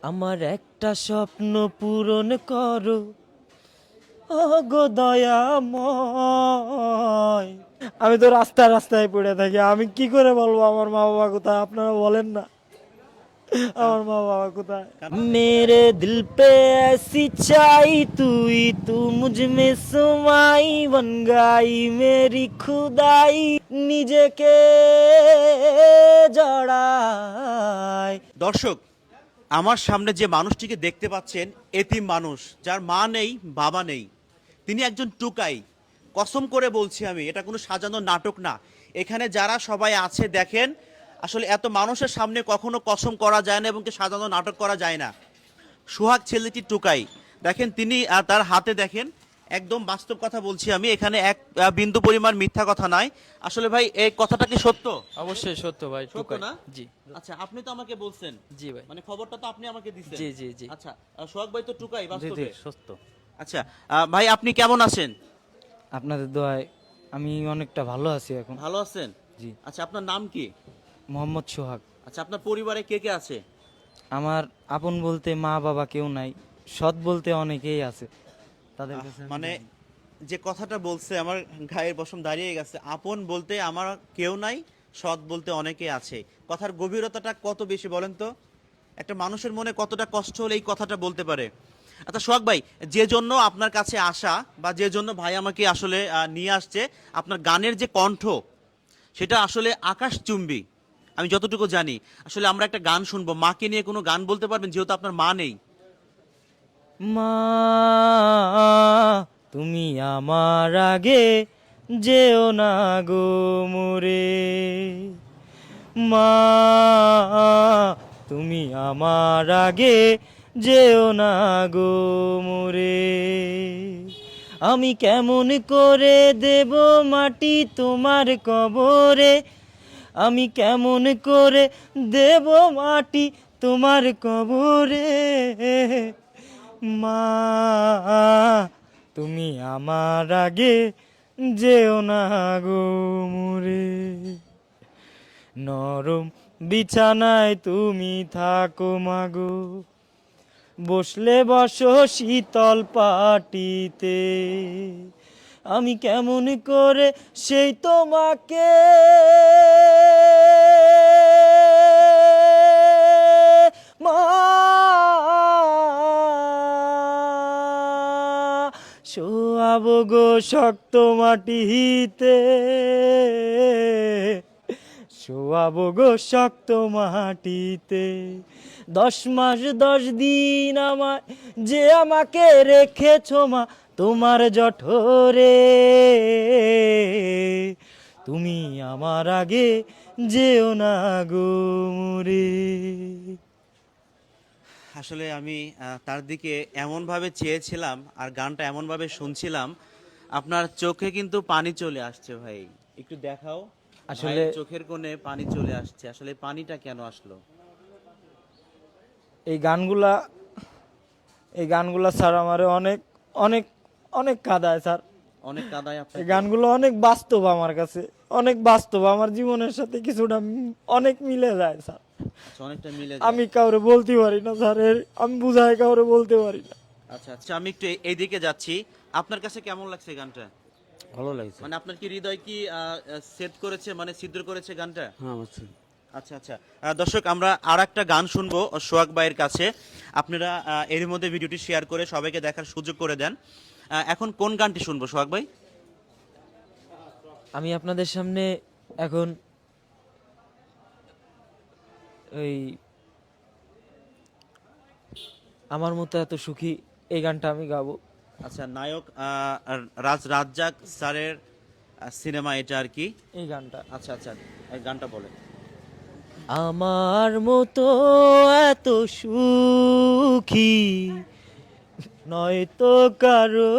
আমার একটা স্বপ্ন পূরণ করো ওগো দয়াময়। আমি তো রাস্তায় রাস্তায় পড়ে থাকি, আমি কি করে বলবো আমার মা বাবা কোথায়? আপনারা বলেন না আমার মা বাবা কোথায়। मेरे दिल पे ऐसी चाई तुई तू मुझ में समाई बन गई मेरी खुदाई নিজেকে জড়াই। দর্শক, আমার সামনে যে মানুষটিকে দেখতে পাচ্ছেন, এতিম মানুষ, যার মা নেই বাবা নেই, তিনি একজন টুকাই। কসম করে বলছি আমি, এটা কোনো সাজানো নাটক না। এখানে যারা সবাই আছে দেখেন, আসলে এত মানুষের সামনে কখনো কসম করা যায় না এবং কি সাজানো নাটক করা যায় না। সোহাগ ছেলেটি টুকাই, দেখেন তিনি তার হাতে দেখেন, একদম বাস্তব কথা বলছি আমি, এখানে এক বিন্দু পরিমাণ মিথ্যা কথা নাই। আসলে ভাই এই কথাটা কি সত্য? অবশ্যই সত্য ভাই, সত্য টুকাই। না? জি আচ্ছা, আপনি তো আমাকে বলছেন, জি ভাই, মানে খবরটা তো আপনি আমাকে দিচ্ছেন। জি জি জি আচ্ছা, সোহাগ ভাই তো টুকাই জি বাস্তবে। সত্য। আচ্ছা, ভাই আপনি কেমন আছেন? আপনাদের দোয়ায় আমি অনেকটা ভালো আছি এখন। ভালো আছেন? জি। আচ্ছা, আপনার নাম কি? মোহাম্মদ সোহাগ। আচ্ছা, আপনার পরিবারে কে কে আছে? আমার আপন বলতে মা বাবা কেউ নাই, সৎ বলতে অনেকেই আছে। তাদের কাছে আমি মানে যাই। যে কথাটা বলছে আমার গায়ের পশম দাঁড়িয়ে গেছে, আপন বলতে আমার কেউ নাই, সৎ বলতে অনেকে আছে। কথার গভীরতাটা কত বেশি বলেন তো? একটা মানুষের মনে কতটা কষ্ট হলে এই কথাটা বলতে পারে। আচ্ছা সোহাগ ভাই, যে জন্য আপনার কাছে আসা বা যে জন্য ভাই আমাকে আসলে নিয়ে আসছে, আপনার গানের যে কণ্ঠ, সেটা আসলে আকাশচুম্বী। আমি যতটুকু জানি, আসলে আমরা একটা গান শুনবো, মাকে নিয়ে কোনো গান বলতে পারবেন যেহেতু আপনার মা নেই? মা তুমি আমার আগে যেও না গো মোরে, মা তুমি আমার আগে যেও না গো মোরে। আমি কেমন করে দেব মাটি তোমার কবরে, আমি কেমন করে দেব মাটি তোমার কবরে, মা তুমি আমার আগে যেও না গো মোরে। নরম বিছানায় তুমি থাকো মাগো, বসলে বসো শীতল পাটিতে, আমি কেমন করে সেই তোমাকে মা শোয়াবো গো শক্ত মাটিতে, শোয়াবো গো শক্ত মাটিতে। 10 মাস 10 দিন আমার যে আমাকে রেখেছো মা তোমার জঠরে, তুমি আমার আগে যেও না গো মোরে। আসলে আমি তার দিকে এমনভাবে চেয়েছিলাম আর গানটা এমনভাবে শুনছিলাম, আপনার চোখে কিন্তু পানি চলে আসছে ভাই। একটু দেখাও, আসলে ভাইয়ের চোখের কোণে পানি চলে আসছে। আসলে পানিটা কেন আসলো? এই গানগুলা এই গানগুলা স্যার আমারে অনেক অনেক অনেক কাঁদায় স্যার। অনেক কাদায় এই আপনাকে? গানগুলো অনেক বাস্তব আমার কাছে, অনেক বাস্তব, আমার জীবনের সাথে কিছুটা অনেক মিলে যায় স্যার। আচ্ছা, অনেকটা মিলে যায়। আমি কাউরে বলতে পারি না স্যার, আমি বুঝাই কাউরে বলতে পারি না। আচ্ছা আচ্ছা, আমি একটু এইদিকে যাচ্ছি। আপনার কাছে কেমন লাগছে গানটা? ভালো লাগছে। মানে আপনার কি হৃদয় কি সেট করেছে, মানে ছিদ্র করেছে গানটা? হ্যাঁ অবশ্যই। আচ্ছা আচ্ছা, দর্শক আমরা আর একটা গান শুনবো সোহাগ ভাইয়ের কাছে। আপনারা এর মধ্যে ভিডিওটি শেয়ার করে সবাইকে দেখার সুযোগ করে দেন। এখন কোন গানটি শুনবো সোহাগ ভাই? আমি আপনাদের সামনে এখন এই আমার মতো এত সুখী এই গানটা আমি গাবো। আচ্ছা, নায়ক রাজ্জাক স্যারের সিনেমা এটা আর কি। এই গানটা আচ্ছা আচ্ছা, এই গানটা বলে। আমার মতো এত সুখী নয়তো কারো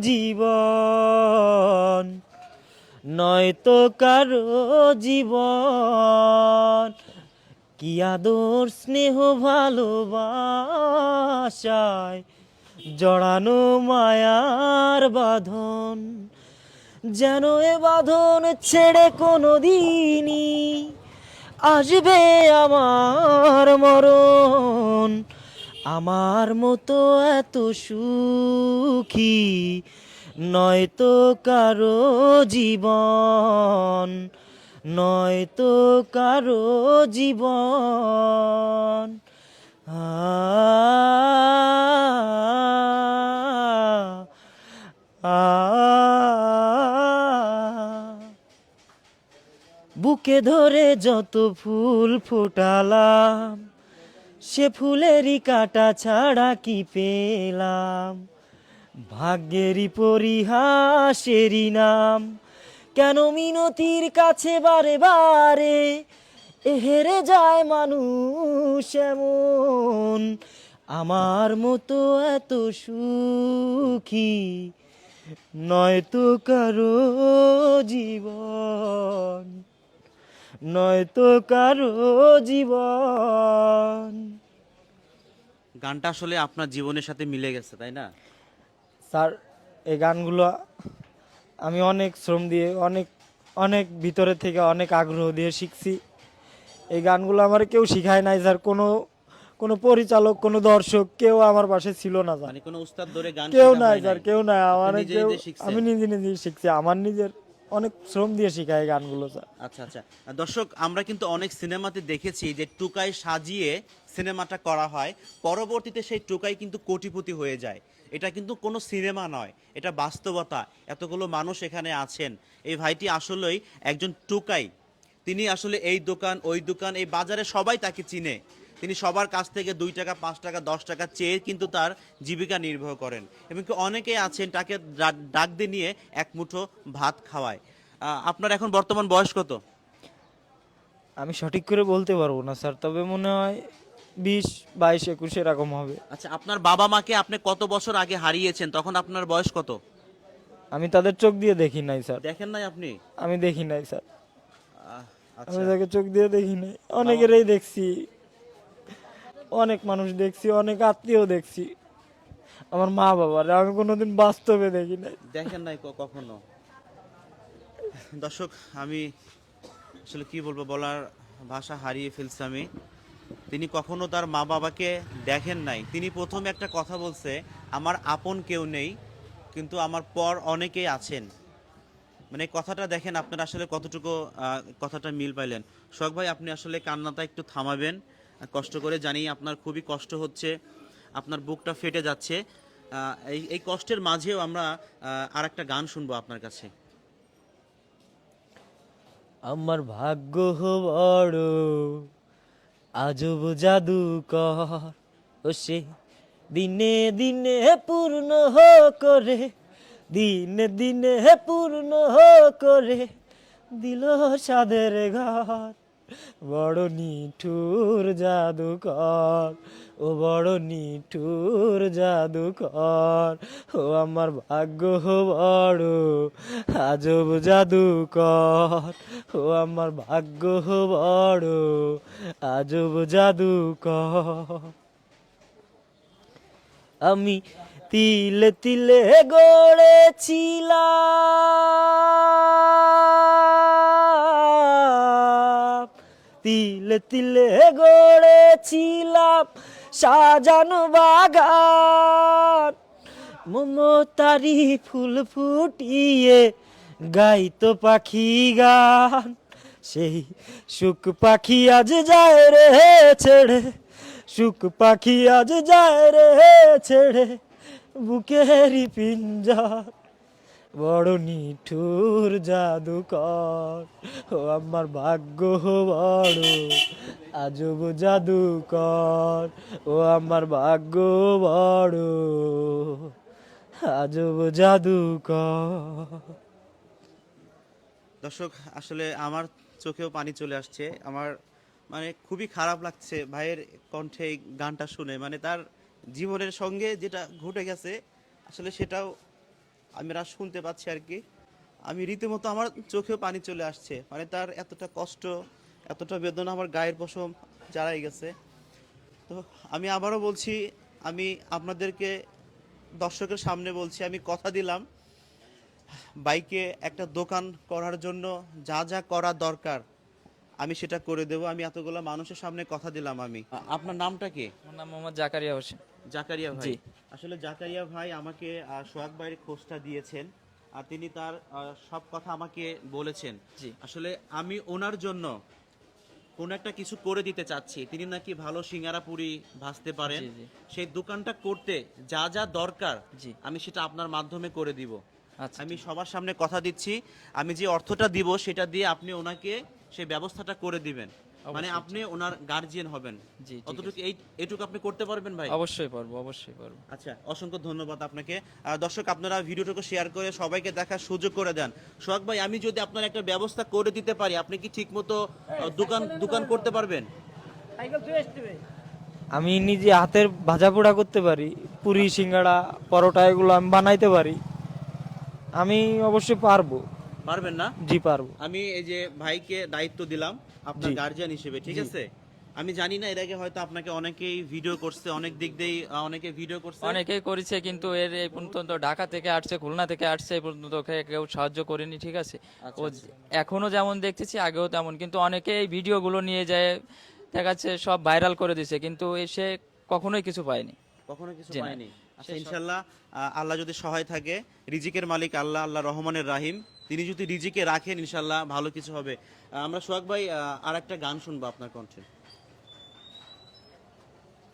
জীবন, নয়তো কারো জীবন, কি আদর স্নেহ ভালোবাসায় জড়ানো মায়ার বাঁধন, যেন এ বাঁধন ছেড়ে কোনো দিনই আসবে আমার মরণ, আমার মতো এত সুখী নয়তো কারো জীবন, নয়তো কারো জীবন। আ বুকে ধরে যত ফুল ফোটালাম, সে ফুলেরই কাটা ছাড়া কি পেলাম। ভাগ্যেরই পরিহাসেরই নাম, কেন মিনতির কাছে বারে বারে হেরে যায় মানুষ এমন। আমার মতো এত সুখী নয়তো কারো জীবন, নয়তো কারো জীবন। গানটা আসলে আপনার জীবনের সাথে মিলে গেছে, তাই না? স্যার, এই গানগুলো আমি অনেক শ্রম দিয়ে, অনেক অনেক ভিতরে থেকে অনেক আগ্রহ দিয়ে শিখছি। এই গানগুলো আমার কেউ শিখায় নাই স্যার, কোনো কোনো পরিচালক, কোনো দর্শক কেউ আমার পাশে ছিল না স্যার। মানে কোনো উস্তাদ ধরে গান কেউ শেখা নাই হয় স্যার, নাই, কেউ নাই আপনি আমার, নিজে কেউ। নিজে শিখছেন? আমি নিজে নিজে শিখছি, আমার নিজের অনেক শ্রম দিয়ে শিখাই এই গানগুলো স্যার। আচ্ছা আচ্ছা। দর্শক, আমরা কিন্তু অনেক সিনেমাতে দেখেছি যে টুকাই সাজিয়ে সিনেমাটা করা হয়, পরবর্তীতে সেই টুকাই কিন্তু কোটিপতি হয়ে যায়। এটা কিন্তু কোনো সিনেমা নয়, এটা বাস্তবতা। এতগুলো মানুষ এখানে আছেন, এই ভাইটি আসলেই একজন টুকাই। তিনি আসলে এই দোকান ওই দোকান, এই বাজারে সবাই তাকে চিনে। তিনি সবার কাছ থেকে 2 টাকা 5 টাকা 10 টাকা চেয়ে কিন্তু তার জীবিকা নির্বাহ করেন, এবং অনেকেই আছেন তাকে ডাক দিয়ে নিয়ে এক মুঠো ভাত খাওয়ায়। আপনার এখন বর্তমান বয়স কত? আমি সঠিক করে বলতে পারবো না স্যার, তবে মনে হয় 20, 22, 21 এরকম হবে। আচ্ছা, আপনার বাবা মাকে আপনি কত বছর আগে হারিয়েছেন, তখন আপনার বয়স কত? আমি তাদের চোখ দিয়ে দেখি নাই স্যার, দেখেন নাই আপনি? আমি দেখি নাই স্যার, আমি আচ্ছা। তাকে চোখ দিয়ে দেখি নাই। বাবা, অনেকেরই দেখছি, অনেক মানুষ দেখছি, অনেক আত্মীয় দেখছি, আমার মা বাবার আমি কোনোদিন বাস্তবে দেখি নাই। দেখেন নাই কখনো? দর্শক, আমি আসলে কি বলবো, বলার ভাষা হারিয়ে ফেলছি আমি। তিনি কখনো তার মা বাবাকে দেখেন নাই। তিনি প্রথমে একটা কথা বলছে, আমার আপন কেউ নেই, কিন্তু আমার পর অনেকেই আছেন। মানে এই কথাটা দেখেন আপনারা আসলে কতটুকু কথাটা মিল পাইলেন। শখ ভাই, আপনি আসলে কান্নাটা একটু থামাবেন, কষ্ট করে জানি আপনার খুবই কষ্ট হচ্ছে, আপনার বুকটা ফেটে যাচ্ছে। এই এই কষ্টের মাঝেও আমরা আর একটা গান শুনবো আপনার কাছে। আমার ভাগ্য বড় আজব জাদুকর, ও সে দিনে দিনে পূর্ণ করে, দিনে দিনে পূর্ণ করে দিল সাদের ঘর। বড় নিঠুর জাদুকর, ও বড় নিঠুর জাদুকর, ও আমার ভাগ্য বড় আজব জাদুকর, ও আমার ভাগ্য বড় আজব জাদুকর। আমি তিলে তিলে গড়েছিলাম, তিলে তিলে গড়েছিলাম সাজানো বাগান, মমতারি ফুল ফুটিয়ে গাইতো পাখি গান। সেই সুখ পাখি আজ যায় রে ছেড়ে, সুখ পাখি আজ যায় রে ছেড়ে বুকেরই পিঞ্জর। বড় নিঠুর জাদুকর, ও আমার ভাগ্য বড় আজব জাদুকর, ও আমার ভাগ্য বড় আজব জাদুকর। দর্শক, আসলে আমার চোখেও পানি চলে আসছে। আমার মানে খুবই খারাপ লাগছে ভাইয়ের কণ্ঠে এই গানটা শুনে। মানে তার জীবনের সঙ্গে যেটা ঘটে গেছে আসলে সেটাও আমরা শুনতে পাচ্ছি আর কি। আমি রীতিমতো আমার চোখেও পানি চলে আসছে। মানে তার এতটা কষ্ট, এতটা বেদনা আমার গায়ের পশম জারাই গেছে। তো আমি আবারও বলছি, আমি আপনাদেরকে দর্শকের সামনে বলছি, আমি কথা দিলাম বাইকে একটা দোকান করার জন্য যা যা করা দরকার আমি সেটা করে দেব। আমি এতগুলো মানুষের সামনে কথা দিলাম। আমি আপনার নামটা কি? আমার নাম মোহাম্মদ জাকারিয়া হোসেন। জাকারিয়া ভাই। জি। আসলে জাকারিয়া ভাই আমাকে সোহাগ ভাইয়ের খোঁজটা দিয়েছেন, আর তিনি তার সব কথা আমাকে বলেছেন। জি। আসলে আমি ওনার জন্য কোন একটা কিছু করে দিতে চাচ্ছি। তিনি নাকি ভালো সিঙ্গারা পুরি ভাজতে পারেন। জি, জি। সেই দোকানটা করতে যা যা দরকার জি। আমি সেটা আপনার মাধ্যমে করে দিব। আচ্ছা, আমি ঠিক। সবার সামনে কথা দিচ্ছি, আমি যে অর্থটা দিব সেটা দিয়ে আপনি ওনাকে সেই ব্যবস্থাটা করে দিবেন। মানে অবশ্যই, আপনি ওনার গার্জিয়ান হবেন। জি, ঠিক অতটুকু আছে। এইটুকু আপনি করতে পারবেন ভাই? অবশ্যই পারবো, অবশ্যই পারবো। আচ্ছা, অসংখ্য ধন্যবাদ আপনাকে। দর্শক, আপনারা ভিডিওটুকু শেয়ার করে সবাইকে দেখার সুযোগ করে দেন। সোহাগ ভাই, আমি যদি আপনার একটা ব্যবস্থা করে দিতে পারি, আপনি কি ঠিকমতো দোকান দোকান করতে পারবেন? আমি নিজে হাতের ভাজা পোড়া করতে পারি, পুরি সিঙ্গাড়া পরোটা এগুলো আমি বানাইতে পারি। আমি অবশ্যই পারবো। পারবেন না? জি পারবো। আমি এই যে ভাইকে দায়িত্ব দিলাম আপনার জি। গার্জিয়ান হিসেবে, ঠিক জি। আছে? আমি জানি না এর আগে হয়তো আপনাকে অনেকেই ভিডিও করছে, অনেক দিক দিয়েই অনেকে ভিডিও করছে। অনেকেই করেছে, কিন্তু এর এই পর্যন্ত ঢাকা থেকে আসছে, খুলনা থেকে আসছে, এই পর্যন্ত ওকে কেউ সাহায্য করেনি, ঠিক আছে? আচ্ছা, ও আচ্ছা। এখনো যেমন দেখতেছি আগেও তেমন, কিন্তু অনেকে এই ভিডিওগুলো নিয়ে যায় দেখা যাচ্ছে সব ভাইরাল করে দিছে, কিন্তু এসে কখনোই কিছু পায়নি। কখনো কিছু জি না। পাইনি। আচ্ছা, সে সব- ইনশাল্লাহ আল্লাহ যদি সহায় থাকে, রিজিকের মালিক আল্লাহ, আল্লাহ রহমানের রাহিম, তিনি যদি রিজিকে রাখেন ইনশাল্লাহ ভালো কিছু হবে। আমরা সোহাগ ভাই আর একটা গান শুনবো আপনার কণ্ঠে।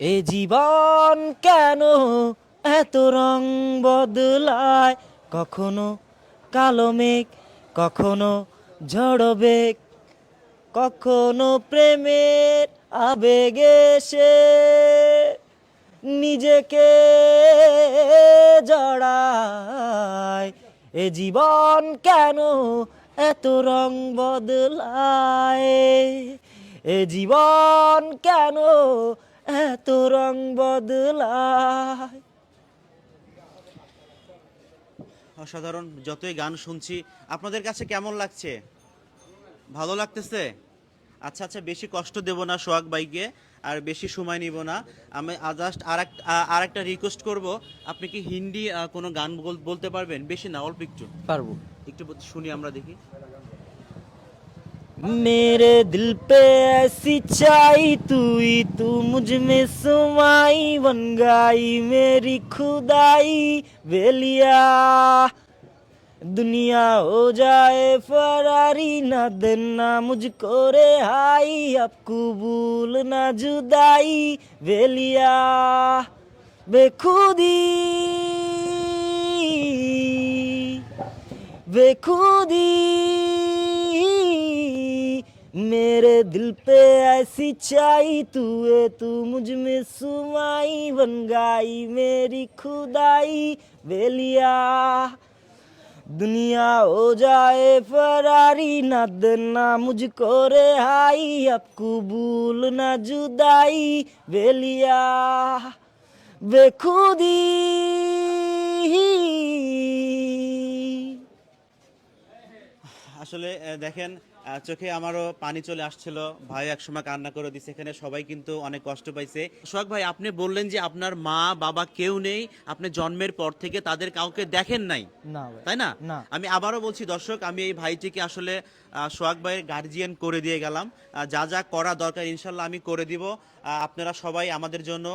এ জীবন কেন এত রং বদলায়, কখনো কালো মেঘ, কখনো ঝড় বেগ, কখনো প্রেমের আবেগে সে নিজেকে জড়ায়। এ জীবন কেন এত রং বদলায়, এ জীবন কেন এত রং বদলায়। অসাধারণ। যতই গান শুনছি, আপনাদের কাছে কেমন লাগছে? ভালো লাগতেছে? আচ্ছা আচ্ছা, বেশি কষ্ট দেব না সোহাগ ভাইকে, আর বেশি সময় নিব না। আমি জাস্ট আর একটা রিকোয়েস্ট করব, আপনি কি হিন্দি কোনো গান বলতে পারবেন? বেশি না, অল্প একটু পারবো। একটু শুনি আমরা দেখি। मेरे दिल पे ऐसी छाई तू मुझ में समाई, बन गई मेरी खुदाई बेलिया। दुनिया हो जाए फरारी, ना देना मुझको रेहाई, अब कबूल ना जुदाई बेलिया। बेखुदी बेखुदी मेरे दिल पे ऐसी छाई तू मुझ में सुमाई, बन गई मेरी खुदाई बेलिया। दुनिया हो जाए फरारी, ना देना मुझको रेहाई, अब कबूल ना जुदाई बेलिया। बेखुदी আসলে দেখেন, চোখে আমারও পানি চলে আসছিল। ভাই একসময় কান্না করে দিছে, এখানে সবাই কিন্তু অনেক কষ্ট পাইছে। সোহাগ ভাই, আপনি বললেন যে আপনার মা বাবা কেউ নেই, আপনি জন্মের পর থেকে তাদের কাউকে দেখেন নাই, না ভাই, তাই না? না। আমি আবারও বলছি দর্শক, আমি এই ভাইটিকে আসলে সোহাগ ভাইয়ের গার্জিয়ান করে দিয়ে গেলাম। যা যা করা দরকার ইনশাল্লাহ আমি করে দিব। আপনারা সবাই আমাদের জন্য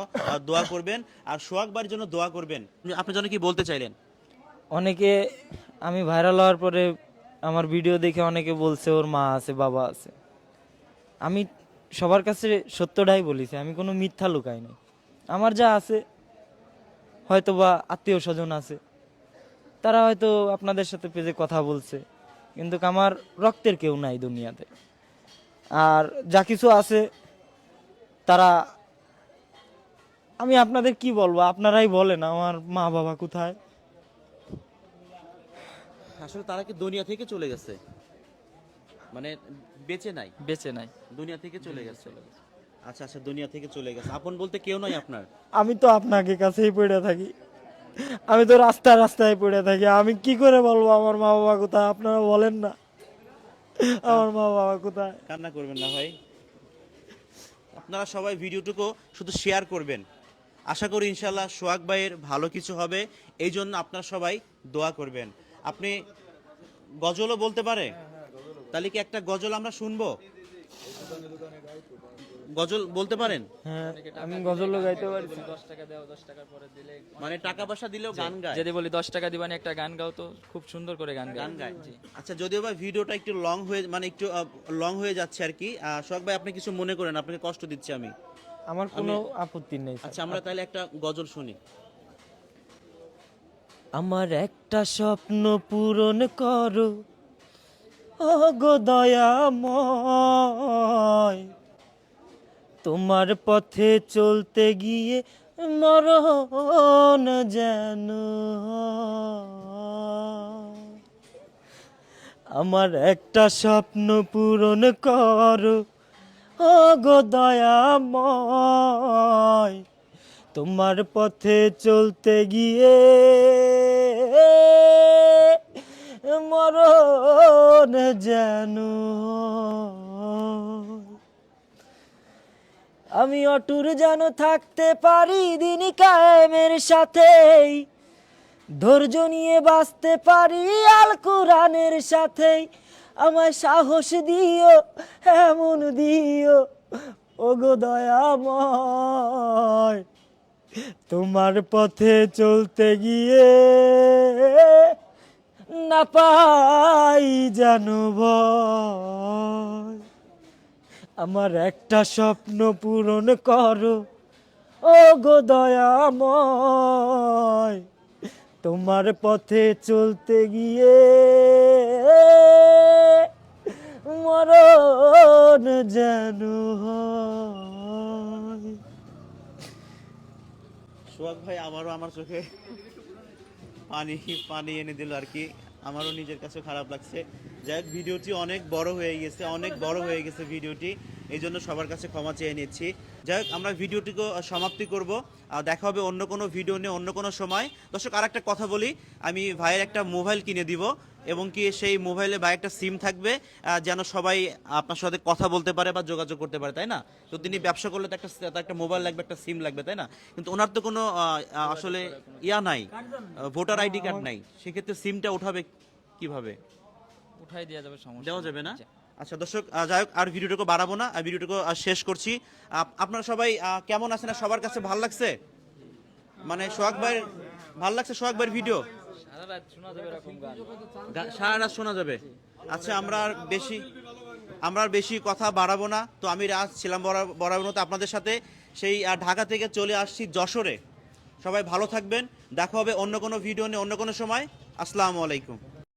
দোয়া করবেন, আর সোহাগ ভাইয়ের জন্য দোয়া করবেন। আপনি জন্য কি বলতে চাইলেন? অনেকে, আমি ভাইরাল হওয়ার পরে আমার ভিডিও দেখে অনেকে বলছে ওর মা আছে বাবা আছে। আমি সবার কাছে সত্যটাই বলেছি, আমি কোনো মিথ্যা লুকাই নাই। আমার যা আছে, হয়তো বা আত্মীয় স্বজন আছে, তারা হয়তো আপনাদের সাথে পেজে কথা বলছে, কিন্তু আমার রক্তের কেউ নাই দুনিয়াতে। আর যা কিছু আছে তারা, আমি আপনাদের কি বলবো, আপনারাই বলেন আমার মা বাবা কোথায়। আসলে তারা কি দুনিয়া থেকে চলে গেছে, মানে বেঁচে নাই, বেঁচে নাই। দুনিয়া থেকে চলে গেছে? আচ্ছা আচ্ছা, দুনিয়া থেকে চলে গেছে। আপন বলতে কেউ নাই আপনার? আমি তো আপনাকে কাছেই পড়ে থাকি, আমি তো রাস্তায় রাস্তায় পড়ে থাকি। আমি কি করে বলবো আমার মা বাবা কোথায়, আপনারা বলেন না আমার মা বাবা কোথায়। কান্না করবেন না ভাই। আপনারা সবাই ভিডিওটুকু শুধু শেয়ার করবেন। আশা করি ইনশাল্লাহ সোহাগ ভাইয়ের ভালো কিছু হবে, এই জন্য আপনারা সবাই দোয়া করবেন। আপনি গজলও বলতে পারে? তাহলে কি একটা গজল আমরা শুনবো? গজল বলতে পারেন? হ্যাঁ, আমি গজলও গাইতে পারি। 10 টাকা দাও, 10 টাকার পরে দিলে মানে টাকা পয়সা দিলেও গান গায়? যদি বলি 10 টাকা দিবানি একটা গান গাও, তো খুব সুন্দর করে গান গান গায়। গায়। আচ্ছা, যদিও বা ভিডিওটা একটু লং হয়ে মানে একটু লং হয়ে যাচ্ছে আর কি, সোহাগ ভাই আপনি কিছু মনে করেন, আপনাকে কষ্ট দিচ্ছি আমি। আমার কোনো আপত্তি নেই স্যার। আচ্ছা, আমরা তাহলে একটা গজল শুনি। আমার একটা স্বপ্ন পূরণ করো ও গো দয়াময়, তোমার পথে চলতে গিয়ে মরণ যেন হয়। আমার একটা স্বপ্ন পূরণ করো ও গো দয়াময়, তোমার পথে চলতে গিয়ে মরণ যেন হয়। আমি অটুর যেন থাকতে পারি দিন কায়েমের সাথেই, ধৈর্য নিয়ে বাঁচতে পারি আল কোরআনের সাথেই। আমায় সাহস দিও, এমন দিও ওগো দয়াময়, তোমার পথে চলতে গিয়ে না পাই জানো ভয়। আমার একটা স্বপ্ন পূরণ করো ও গো দয়াময়, তোমার পথে চলতে গিয়ে মরণ যেন হয়। সোহাগ ভাই আমারও আমার চোখে পানি পানি এনে দিল আর কি, আমারও নিজের কাছে খারাপ লাগছে। যাই হোক, ভিডিওটি অনেক বড় হয়ে গেছে, অনেক বড় হয়ে গেছে ভিডিওটি, এই জন্য সবার কাছে ক্ষমা চেয়ে নিচ্ছি। যাই হোক, আমরা ভিডিওটিকে সমাপ্তি করব, দেখা হবে অন্য কোনো ভিডিও নিয়ে অন্য কোনো সময়। দর্শক, আর একটা কথা বলি, আমি ভাইয়ের একটা মোবাইল কিনে দিব, এবং কি সেই মোবাইলে ভাই একটা সিম থাকবে, যেন সবাই আপনার সাথে কথা বলতে পারে বা যোগাযোগ করতে পারে, তাই না? তো তিনি ব্যবসা করলে তো একটা মোবাইল লাগবে, একটা সিম লাগবে, তাই না? কিন্তু ওনার তো কোনো আসলে ইয়া নাই, ভোটার আইডি কার্ড নাই, সেক্ষেত্রে সিমটা উঠাবে কিভাবে? উঠাই দেওয়া যাবে, সমস্যা দেওয়া নেই। যাবে না? জি। আচ্ছা দর্শক, যাই হোক, আর ভিডিওটুকু বাড়াবো না, আর ভিডিওটুকু শেষ করছি। আপনারা সবাই কেমন আছেন? আর সবার কাছে ভালো লাগছে? মানে সোহাগ ভাইয়ের ভালো লাগছে? সোহাগ ভাইয়ের ভিডিও সারা রাত শোনা যাবে এরকম গান। সারা রাত শোনা যাবে। আচ্ছা, আমরা আর বেশি কথা বাড়াবো না। তো আমি রাজ ছিলাম বরাবর মতো আপনাদের সাথে, সেই ঢাকা থেকে চলে আসছি যশোরে। সবাই ভালো থাকবেন, দেখা হবে অন্য কোনো ভিডিও নিয়ে অন্য কোনো সময়। আসসালামু আলাইকুম।